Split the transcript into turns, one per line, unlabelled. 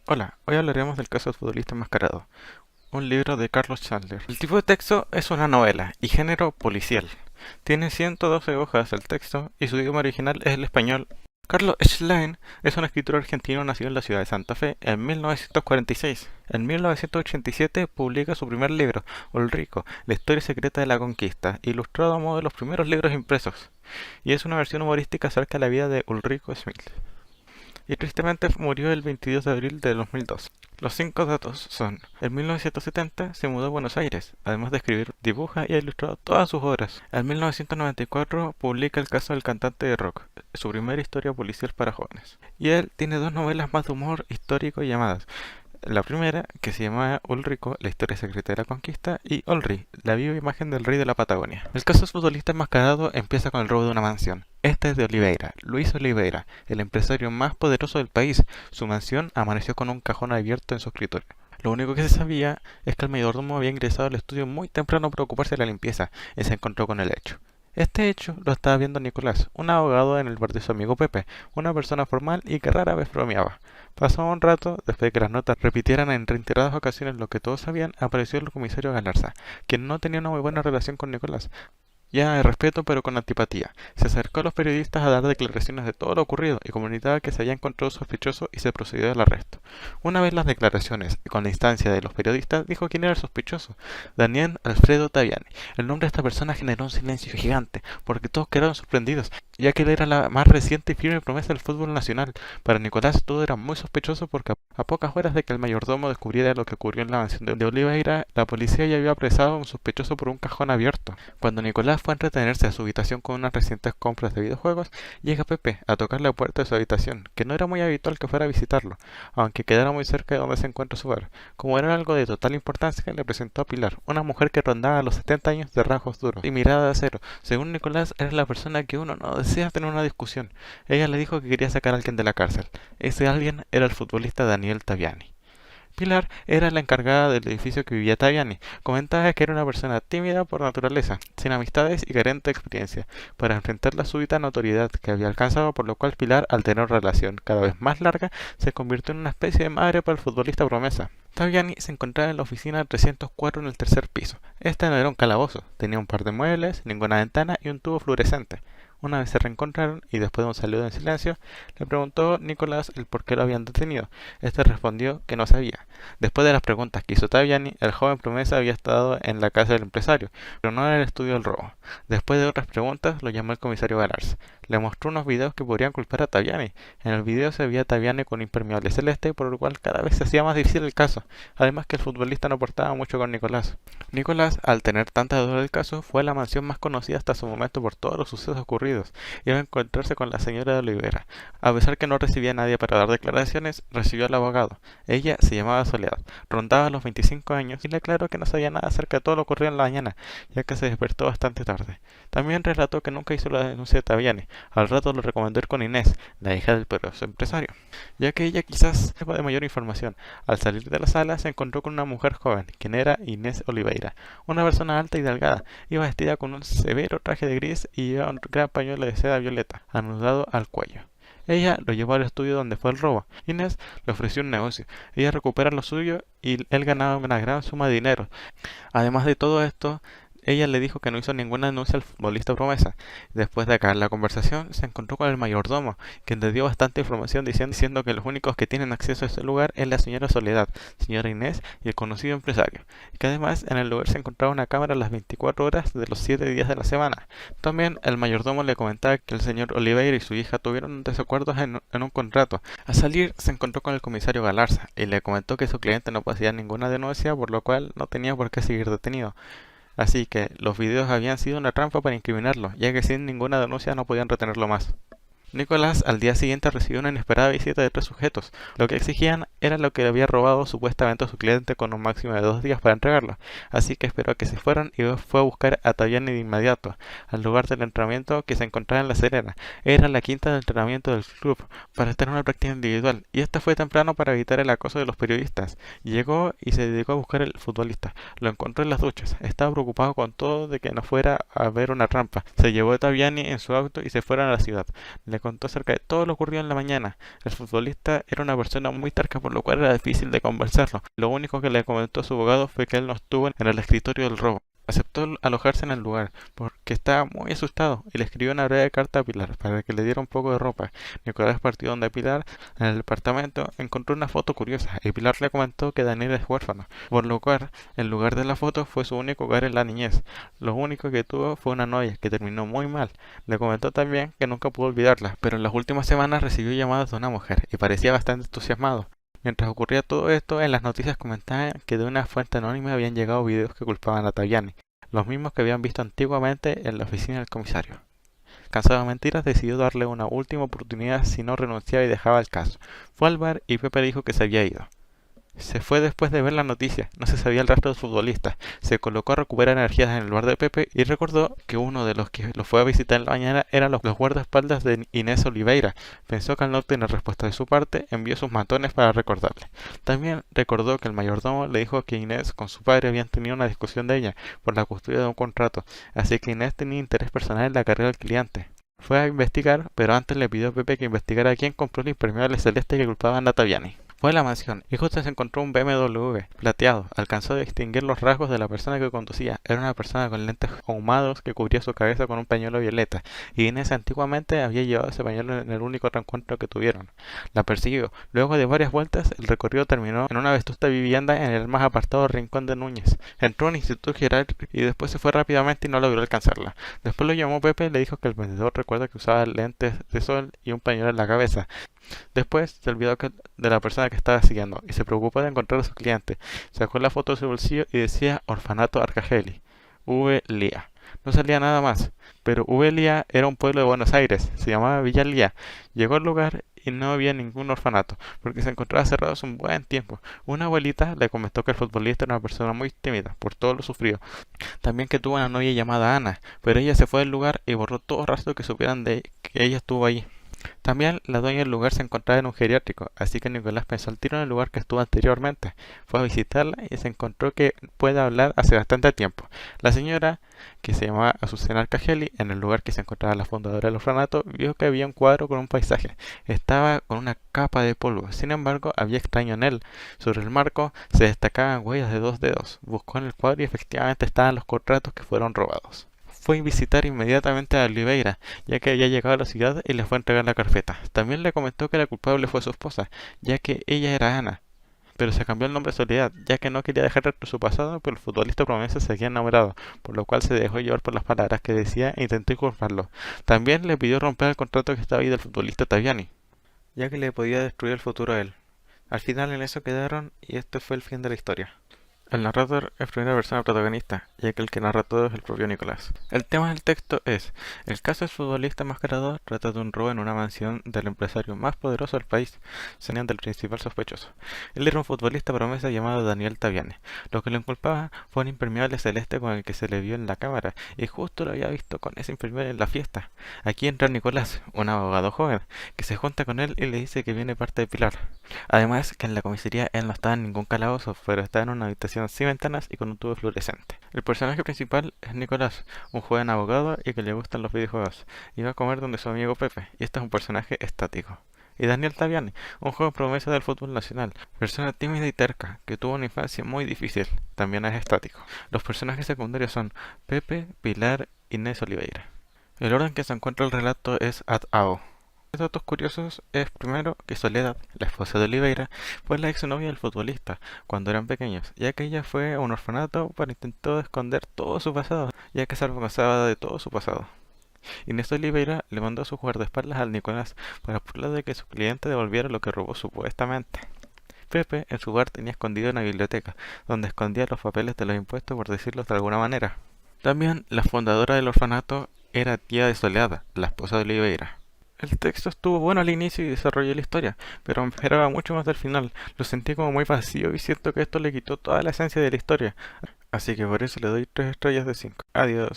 Hola, hoy hablaremos del caso del futbolista enmascarado, un libro de Carlos Chandler. El tipo de texto es una novela y género policial. Tiene 112 hojas el texto y su idioma original es el español. Carlos Schlein es un escritor argentino nacido en la ciudad de Santa Fe en 1946. En 1987 publica su primer libro, Ulrico, la historia secreta de la conquista, ilustrado a modo de los primeros libros impresos, y es una versión humorística acerca de la vida de Ulrico Smith y tristemente murió el 22 de abril de 2002. Los 5 datos son: en 1970 se mudó a Buenos Aires, además de escribir, dibuja y ha ilustrado todas sus obras. En 1994 publica El caso del cantante de rock, su primera historia policial para jóvenes. Y él tiene dos novelas más de humor histórico llamadas: la primera, que se llama Ulrico, la historia secreta de la conquista, y Olri, la viva imagen del rey de la Patagonia. El caso del futbolista enmascarado empieza con el robo de una mansión. Esta es de Oliveira, Luis Oliveira, el empresario más poderoso del país. Su mansión amaneció con un cajón abierto en su escritorio. Lo único que se sabía es que el mayordomo había ingresado al estudio muy temprano para ocuparse de la limpieza y se encontró con el hecho. Este hecho lo estaba viendo Nicolás, un abogado en el bar de su amigo Pepe, una persona formal y que rara vez bromeaba. Pasó un rato, después de que las notas repitieran en reiteradas ocasiones lo que todos sabían, apareció el comisario Galarza, quien no tenía una muy buena relación con Nicolás, ya de respeto pero con antipatía. Se acercó a los periodistas a dar declaraciones de todo lo ocurrido y comunicaba que se había encontrado sospechoso y se procedió al arresto. Una vez las declaraciones y con la instancia de los periodistas, dijo quién era el sospechoso: Daniel Alfredo Taviani. El nombre de esta persona generó un silencio gigante, porque todos quedaron sorprendidos, ya que él era la más reciente y firme promesa del fútbol nacional. Para Nicolás todo era muy sospechoso porque a pocas horas de que el mayordomo descubriera lo que ocurrió en la mansión de Oliveira, la policía ya había apresado a un sospechoso por un cajón abierto. Cuando Nicolás fue a entretenerse a su habitación con unas recientes compras de videojuegos, llega Pepe a tocar la puerta de su habitación, que no era muy habitual que fuera a visitarlo, aunque quedara muy cerca de donde se encuentra su bar. Como era algo de total importancia, le presentó a Pilar, una mujer que rondaba los 70 años, de rasgos duros y mirada de acero. Según Nicolás, era la persona que uno no desea tener una discusión. Ella le dijo que quería sacar a alguien de la cárcel. Ese alguien era el futbolista Daniel Taviani. Pilar era la encargada del edificio que vivía Taviani. Comentaba que era una persona tímida por naturaleza, sin amistades y carente de experiencia, para enfrentar la súbita notoriedad que había alcanzado, por lo cual Pilar, al tener una relación cada vez más larga, se convirtió en una especie de madre para el futbolista promesa. Taviani se encontraba en la oficina 304 en el tercer piso. Este no era un calabozo, tenía un par de muebles, ninguna ventana y un tubo fluorescente. Una vez se reencontraron y después de un saludo en silencio, le preguntó Nicolás el por qué lo habían detenido. Este respondió que no sabía. Después de las preguntas que hizo Taviani, el joven promesa había estado en la casa del empresario, pero no en el estudio del robo. Después de otras preguntas, lo llamó el comisario Galarza. Le mostró unos videos que podrían culpar a Taviani. En el video se veía a Taviani con un impermeable celeste, por lo cual cada vez se hacía más difícil el caso. Además que el futbolista no aportaba mucho con Nicolás. Nicolás, al tener tanta duda del caso, fue a la mansión más conocida hasta su momento por todos los sucesos ocurridos. Iba a encontrarse con la señora de Olivera. A pesar que no recibía a nadie para dar declaraciones, recibió al abogado. Ella se llamaba Soledad, rondaba los 25 años y le aclaró que no sabía nada acerca de todo lo ocurrido en la mañana, ya que se despertó bastante tarde. También relató que nunca hizo la denuncia de Taviani. Al rato lo recomendó ir con Inés, la hija del poderoso empresario, ya que ella quizás sepa de mayor información. Al salir de la sala se encontró con una mujer joven, quien era Inés Oliveira, una persona alta y delgada. Iba vestida con un severo traje de gris y llevaba un gran pañuelo de seda violeta, anudado al cuello. Ella lo llevó al estudio donde fue el robo. Inés le ofreció un negocio. Ella recupera lo suyo y él ganaba una gran suma de dinero. Además de todo esto, ella le dijo que no hizo ninguna denuncia al futbolista promesa. Después de acabar la conversación, se encontró con el mayordomo, quien le dio bastante información diciendo que los únicos que tienen acceso a ese lugar es la señora Soledad, señora Inés y el conocido empresario, y que además en el lugar se encontraba una cámara las 24 horas de los 7 días de la semana. También el mayordomo le comentaba que el señor Oliveira y su hija tuvieron desacuerdos en un contrato. Al salir se encontró con el comisario Galarza y le comentó que su cliente no poseía ninguna denuncia, por lo cual no tenía por qué seguir detenido. Así que los videos habían sido una trampa para incriminarlo, ya que sin ninguna denuncia no podían retenerlo más. Nicolás al día siguiente recibió una inesperada visita de 3 sujetos. Lo que exigían era lo que le había robado supuestamente a su cliente con un máximo de 2 días para entregarlo. Así que esperó a que se fueran y fue a buscar a Taviani de inmediato, al lugar del entrenamiento que se encontraba en La Serena. Era la quinta de entrenamiento del club, para estar en una práctica individual, y esta fue temprano para evitar el acoso de los periodistas. Llegó y se dedicó a buscar al futbolista. Lo encontró en las duchas. Estaba preocupado con todo de que no fuera a ver una trampa. Se llevó a Taviani en su auto y se fueron a la ciudad. Le contó acerca de todo lo ocurrido en la mañana. El futbolista era una persona muy terca, por lo cual era difícil de convencerlo. Lo único que le comentó su abogado fue que él no estuvo en el escritorio del robo. Aceptó alojarse en el lugar porque estaba muy asustado y le escribió una breve carta a Pilar para que le diera un poco de ropa. Nicolás partió donde Pilar, en el departamento, encontró una foto curiosa y Pilar le comentó que Daniel es huérfano, por lo cual el lugar de la foto fue su único hogar en la niñez. Lo único que tuvo fue una novia que terminó muy mal. Le comentó también que nunca pudo olvidarla, pero en las últimas semanas recibió llamadas de una mujer y parecía bastante entusiasmado. Mientras ocurría todo esto, en las noticias comentaban que de una fuente anónima habían llegado videos que culpaban a Taviani, los mismos que habían visto antiguamente en la oficina del comisario. Cansado de mentiras, decidió darle una última oportunidad si no renunciaba y dejaba el caso. Fue al bar y Pepe dijo que se había ido. Se fue después de ver la noticia, no se sabía el rastro del futbolista. Se colocó a recuperar energías en el bar de Pepe y recordó que uno de los que lo fue a visitar en la mañana eran los guardaespaldas de Inés Oliveira. Pensó que al no obtener respuesta de su parte, envió sus matones para recordarle. También recordó que el mayordomo le dijo que Inés con su padre habían tenido una discusión de ella por la custodia de un contrato, así que Inés tenía interés personal en la carrera del cliente. Fue a investigar, pero antes le pidió a Pepe que investigara quién compró el impermeable celeste que culpaban a Taviani. Fue a la mansión y justo se encontró un BMW plateado. Alcanzó a distinguir los rasgos de la persona que conducía. Era una persona con lentes ahumados que cubría su cabeza con un pañuelo violeta, y Inés antiguamente había llevado ese pañuelo en el único reencuentro que tuvieron. La persiguió. Luego de varias vueltas, el recorrido terminó en una vetusta vivienda en el más apartado rincón de Núñez. Entró a un instituto geriátrico y después se fue rápidamente y no logró alcanzarla. Después lo llamó Pepe y le dijo que el vendedor recuerda que usaba lentes de sol y un pañuelo en la cabeza. Después se olvidó de la persona que estaba siguiendo y se preocupó de encontrar a su cliente. Sacó la foto de su bolsillo y decía Orfanato Arcangeli, V. Lía. No salía nada más, pero V. Lía era un pueblo de Buenos Aires, se llamaba Villa Lía. Llegó al lugar y no había ningún orfanato, porque se encontraba cerrado hace un buen tiempo. Una abuelita le comentó que el futbolista era una persona muy tímida, por todo lo sufrido. También que tuvo una novia llamada Ana, pero ella se fue del lugar y borró todo rastro que supieran de que ella estuvo allí. También la dueña del lugar se encontraba en un geriátrico, así que Nicolás pensó al tiro en el lugar que estuvo anteriormente. Fue a visitarla y se encontró que puede hablar hace bastante tiempo. La señora, que se llamaba Azucena Arcangeli, en el lugar que se encontraba la fundadora del orfanato, vio que había un cuadro con un paisaje. Estaba con una capa de polvo, sin embargo había extraño en él. Sobre el marco se destacaban huellas de 2 dedos. Buscó en el cuadro y efectivamente estaban los contratos que fueron robados. Fue a visitar inmediatamente a Oliveira, ya que había llegado a la ciudad y le fue a entregar la carpeta. También le comentó que la culpable fue su esposa, ya que ella era Ana, pero se cambió el nombre de Soledad, ya que no quería dejar rastro su pasado, pero el futbolista promesa seguía enamorado, por lo cual se dejó llevar por las palabras que decía e intentó inculparlo. También le pidió romper el contrato que estaba ahí del futbolista Taviani, ya que le podía destruir el futuro a él. Al final en eso quedaron y este fue el fin de la historia. El narrador es primera persona protagonista, ya que el que narra todo es el propio Nicolás. El tema del texto es: el caso del futbolista enmascarado trata de un robo en una mansión del empresario más poderoso del país, señalando del principal sospechoso. Él era un futbolista promesa llamado Daniel Taviani. Lo que lo inculpaba fue un impermeable celeste con el que se le vio en la cámara, y justo lo había visto con ese impermeable en la fiesta. Aquí entra Nicolás, un abogado joven, que se junta con él y le dice que viene parte de Pilar. Además, que en la comisaría él no estaba en ningún calabozo, pero estaba en una habitación sin ventanas y con un tubo fluorescente. El personaje principal es Nicolás, un joven abogado y que le gustan los videojuegos. Iba a comer donde su amigo Pepe, y este es un personaje estático. Y Daniel Taviani, un joven promesa del fútbol nacional, persona tímida y terca, que tuvo una infancia muy difícil, también es estático. Los personajes secundarios son Pepe, Pilar y Inés Oliveira. El orden que se encuentra el relato es ad ao. Datos curiosos es primero que Soledad, la esposa de Oliveira, fue la exnovia del futbolista cuando eran pequeños, ya que ella fue a un orfanato para intentar esconder todo su pasado, ya que se avergonzaba de todo su pasado. Inés Oliveira le mandó a su guardaespaldas al Nicolás para burlar de que su cliente devolviera lo que robó supuestamente. Pepe en su bar tenía escondido una biblioteca, donde escondía los papeles de los impuestos, por decirlo de alguna manera. También la fundadora del orfanato era tía de Soledad, la esposa de Oliveira. El texto estuvo bueno al inicio y desarrolló la historia, pero me esperaba mucho más del final. Lo sentí como muy vacío y siento que esto le quitó toda la esencia de la historia. Así que por eso le doy 3 estrellas de 5. Adiós.